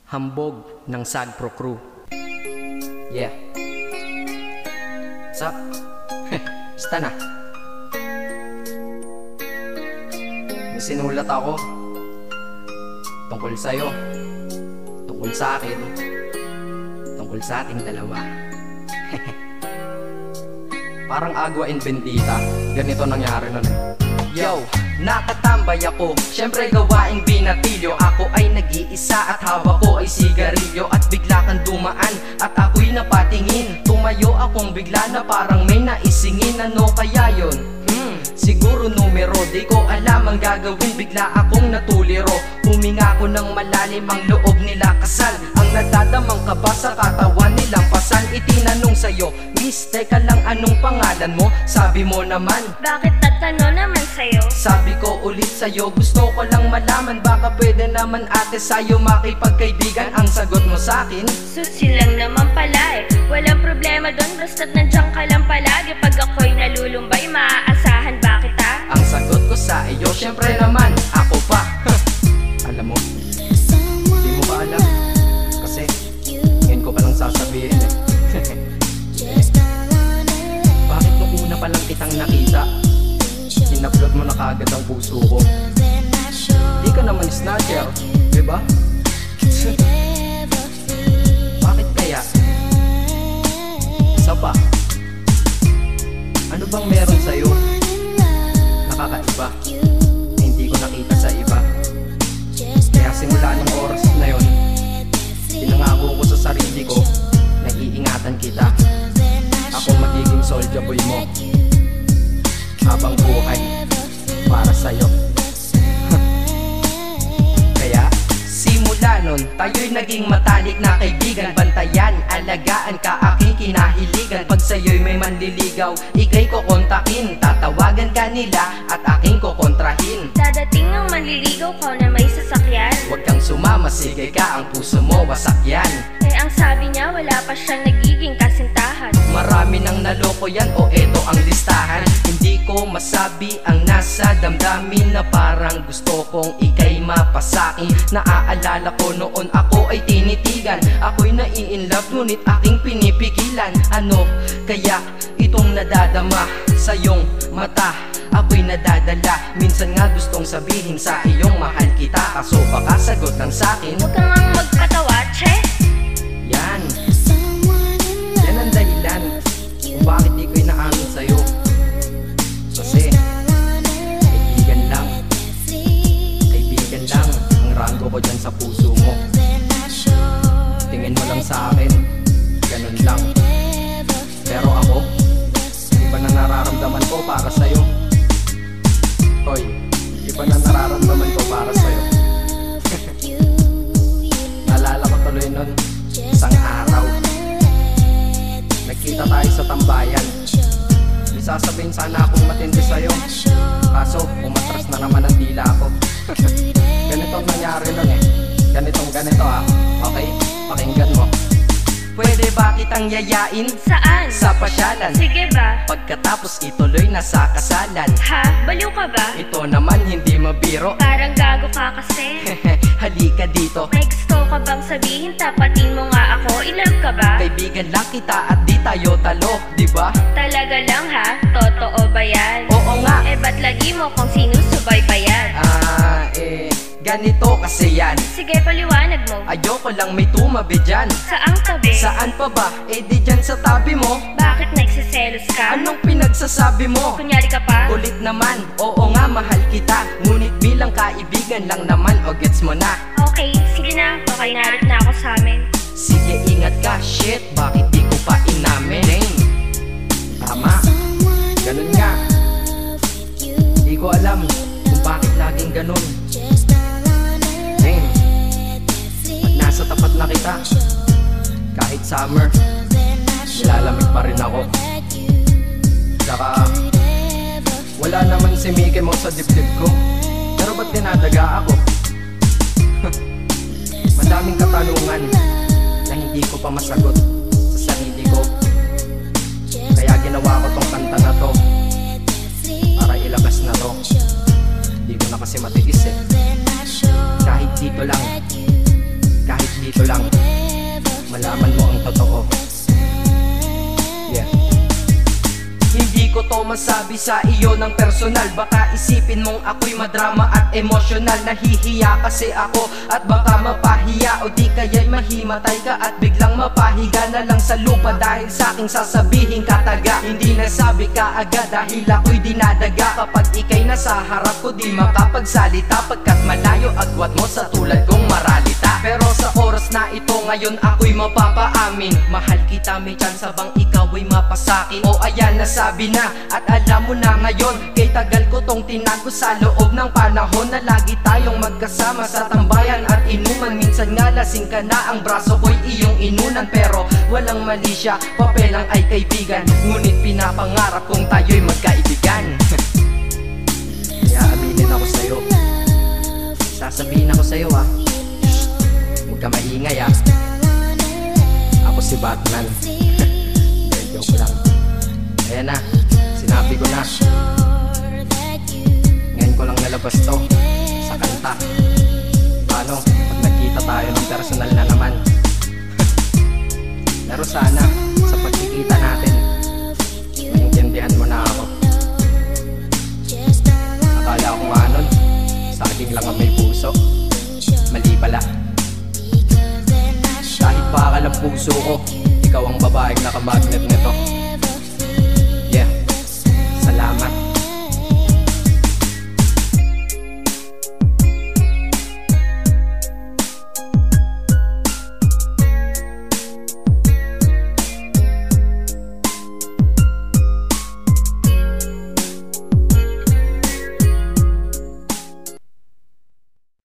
Hambog ng Sagpro Crew. Yeah. What's up? Basta na. May sinulat ako tungkol sa'yo, tungkol sa akin, tungkol sa ating dalawa. Parang Agua and Bendita. Ganito nangyari nun eh. Yo, nakatambay ako, syempre gawaing binatilyo. Ako ay nag-iisa at hawak ko ay sigarilyo. At bigla kang dumaan at ako'y napatingin. Tumayo akong bigla na parang may naisingin. Ano kaya yun? Siguro numero, di ko alam ang gagawin. Bigla akong natuliro, huminga ko ng malalim, ang loob nila kasal. Ang nadadamang kaba sa katawan nilang pasan. Itinanong sa'yo, miss, teka lang, anong pangalan mo? Sabi mo naman, bakit tatanong naman sa'yo? Sabi ko ulit sa'yo, gusto ko lang malaman. Baka pwede naman ate sa'yo makipagkaibigan. Ang sagot mo sa'kin, susi lang naman pala eh. Walang problema doon, basta't nandiyan ka lang palagi. Pag ako'y nalulumbay, maaasahan ba kita? ang sagot ko sa iyo, syempre naman, ako pa. Alam mo, di mo ba alam? Kasi, ngayon ko palang sasabihin eh. Bakit nung una palang kitang nakita, in-upload mo na kagad ang puso ko? Di ka naman snatcher, diba? Bakit kaya? Isa pa, ano bang meron sa'yo? Nakakaiba, na hindi ko nakita sa iba. Kaya simula ng oras na yon, pinangako ko sa sarili ko na iingatan kita. Ako magiging soldier boy mo habang buhay para sa'yo. Kaya simula nun, tayo'y naging matalik na kaibigan. Bantayan, alagaan ka, aking kinahiligan. Pag sa'yo'y may manliligaw, ika'y kukontakin. Tatawagan ka nila at aking kukontrahin. Dadating ang manliligaw ko na may sasakyan. Huwag kang sumama, sige ka, ang puso mo wasak yan. Eh ang sabi niya, wala pa siyang nagiging kasintahan. Marami nang naloko yan, o eto ang listahan. Hindi ko masabi ang nasa damdamin, na parang gusto kong ika'y mapasakin. Naaalala ko noon ako ay tinitigan, ako'y nai-inlove ngunit aking pinipigilan. Ano kaya itong nadadama sa iyong mata? Ako'y nadadala, minsan nga gustong sabihin sa iyong mahal kita, kaso baka sagot lang sa'kin, Huwag kang ang magpatawa, che. yan ang dahilan kung bakit di ko inaamin sa'yo. Kasi kaibigan lang ang rango ko dyan sa puso mo. Tingin mo lang sa akin, ganun lang. Pero ako, iba na nararamdaman ko para sa'yo. Hoy, iba na nararamdaman ko para sa'yo. Naalala ko tuloy nun, isang araw nagkita tayo sa tambayan. May sasabihin sana akong matindi sa'yo, kaso umatras na naman ang dila ko. Ganito ang nangyari nun eh. Ganito ah. Okay, pakinggan mo. Pwede ba kitang yayain Saan? sa pasyalan? Sige ba? Pagkatapos ituloy na sa kasalan. Ha? Baliw ka ba? Ito naman hindi mabiro. Parang gago ka kasi. Halika dito, May gusto ka bang sabihin? Tapatin mo nga ako, i-love ka ba? kaibigan lang kita at di tayo talo, diba? Talaga lang ha? Totoo ba yan? Oo nga. Eh ba't lagi mo kung sinusubay pa yan? Ganito kasi yan. Sige paliwanag mo. Ayoko lang may tumabi dyan. Saang tabi? Saan pa ba? Eh di dyan sa tabi mo. Bakit nagsiselos ka? Anong pinagsasabi mo? Kunyari ka pa? Kulit naman, oo nga mahal kita, ngunit bilang kaibigan lang naman, o gets mo na. Okay, sige na. Okay, narit na ako sa amin. Sige ingat ka, shit, bakit di ko pa inamin? Dang. Tama, ganun nga. Di ko alam kung bakit laging ganun. Dang. Pag nasa tapat na kita, kahit summer, nilalamig pa rin ako. Saka wala naman si Mickey Mouse sa dibdib ko, pero ba't dinadaga ako? Madaming katanungan na hindi ko pa masagot sa sarili ko. Kaya ginawa ko tong kanta na to para ilabas na to. Hindi ko na kasi matiis eh. Kahit dito lang, kahit dito totoo. Yeah. Hindi ko to masabi sa iyo ng personal. Baka isipin mong ako'y madrama at emosyonal. Nahihiya kasi ako at baka mapahiya, o di kaya'y mahimatay ka at biglang mapahiga na lang sa lupa dahil sa aking sasabihin kataga. Hindi nasabi ka agad dahil ako'y dinadaga. Kapag ika'y nasa harap ko di makapagsalita, pagkat malayo agwat mo sa tulad kong maralita. Pero sa oras na ito ngayon ako'y mapapaamin, mahal kita, may tsansa bang ikaw ay mapasakin? O ayan, nasabi na at alam mo na ngayon. Kay tagal ko tong tinago sa loob ng panahon na lagi tayong magkasama sa tambayan at inuman. Minsan nga lasing ka na, ang braso ko'y iyong inunan. Pero walang mali siya, papelang ay kaibigan. Ngunit pinapangarap kong tayo'y magkaibigan. Kaya aminin ako sa'yo, sasabihin ako sa'yo huwag ka maingay Ako si Batman. Joke lang. Ayan na, sinabi ko na. Ngayon ko lang nalabas to sa kanta. Paano pag nagkita tayo ng personal na naman? Pero sana sa pagkikita natin maintindihan mo na ako. Akala ko nga nun saging lang ang may puso. Mali pala. Kahit bakal ang puso ko, ikaw ang babaeng nakamagnet nito.